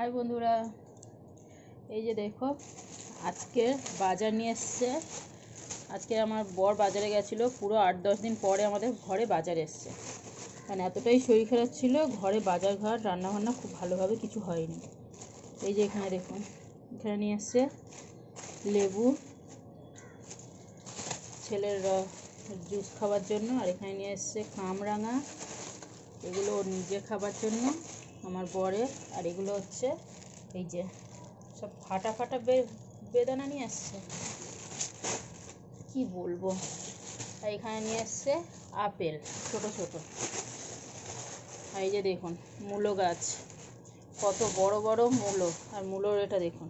High বন্ধুরা, এই যে দেখো আজকে বাজার নিয়ে এসছে। আজকে আমার বর বাজারে গেছিলো, পুরো 8-10 দিন পরে আমাদের ঘরে বাজার এসছে। মানে এতটাই শরীর খারাপ ছিল, ঘরে বাজার ঘাট রান্নাবান্না খুব ভালোভাবে কিছু হয়নি। এই যে এখানে দেখুন, এখানে নিয়ে এসছে লেবু ছেলের জুস খাওয়ার জন্য, আর এখানে নিয়ে এসছে কামরাঙা, এগুলো ওর নিজে খাবার জন্য আমার বরের। আর এগুলো হচ্ছে এই যে সব ফাটা ফাটা বেদানা নিয়ে আসছে, কি বলবো। আর এখানে নিয়ে এসছে আপেল ছোট ছোট। আর এই যে দেখুন মূলো গাছ, কত বড় বড় মূলো। আর মূলোর এটা দেখুন,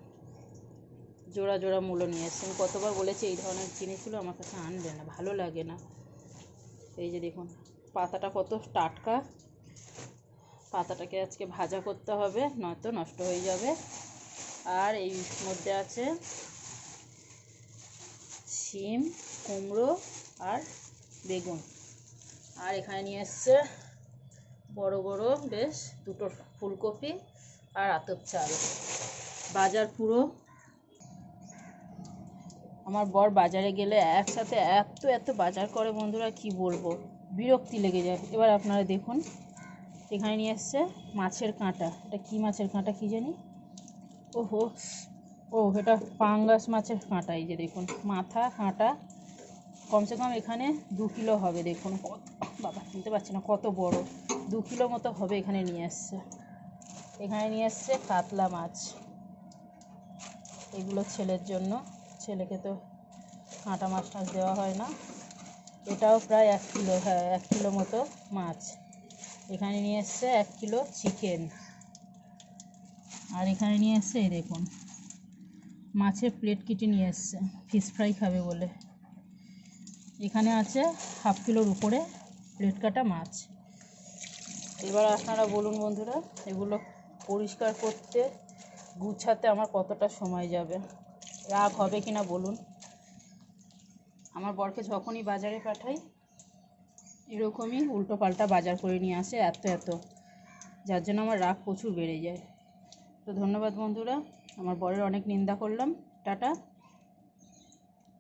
জোড়া জোড়া মূলো নিয়ে এসছে। আমি কতবার বলেছি এই ধরনের জিনিসগুলো আমার কাছে আনবে না, ভালো লাগে না। এই যে দেখুন পাতাটা কত টাটকা, পাতাটাকে আজকে ভাজা করতে হবে, নয়তো নষ্ট হয়ে যাবে। আর এই মধ্যে আছে শিম, কুমড়ো আর বেগুন। আর এখানে নিয়ে এসছে বড় বড় বেশ দুটো ফুলকপি আর আতপ চাল। বাজার পুরো, আমার বর বাজারে গেলে একসাথে এত এত বাজার করে বন্ধুরা, কি বলবো, বিরক্তি লেগে যায়। এবার আপনারা দেখুন এখানে নিয়ে এসছে মাছের কাঁটা। এটা কি মাছের কাঁটা কি জানি, এটা পাঙ্গাস মাছের কাঁটা। এই যে দেখুন মাথা কাঁটা, কমসে কম এখানে 2 কিলো হবে। দেখুন বাবা চিনতে পারছি না, কত বড়, 2 কিলো মতো হবে এখানে নিয়ে এসছে। এখানে নিয়ে এসছে কাতলা মাছ, এগুলো ছেলের জন্য, ছেলেকে তো কাঁটা মাছ টাছ দেওয়া হয় না। এটাও প্রায় 1 কিলো, হ্যাঁ 1 কিলো মতো মাছ। এখানে নিয়ে এসছে 1 কিলো চিকেন। আর এখানে নিয়ে এসছে এই দেখুন মাছের প্লেট কেটে নিয়ে এসছে, ফিশ ফ্রাই খাবে বলে। এখানে আছে 1/2 কিলোর উপরে প্লেট কাটা মাছ। এবার আপনারা বলুন বন্ধুরা, এগুলো পরিষ্কার করতে গুছাতে আমার কতটা সময় যাবে, রাগ হবে কি না বলুন। আমার বরকে যখনই বাজারে পাঠাই এরকমই উল্টো পাল্টা বাজার করে নিয়ে আসে এত এত, যার জন্য আমার রাগ প্রচুর বেড়ে যায়। তো ধন্যবাদ বন্ধুরা, আমার বরের অনেক নিন্দা করলাম। টাটা।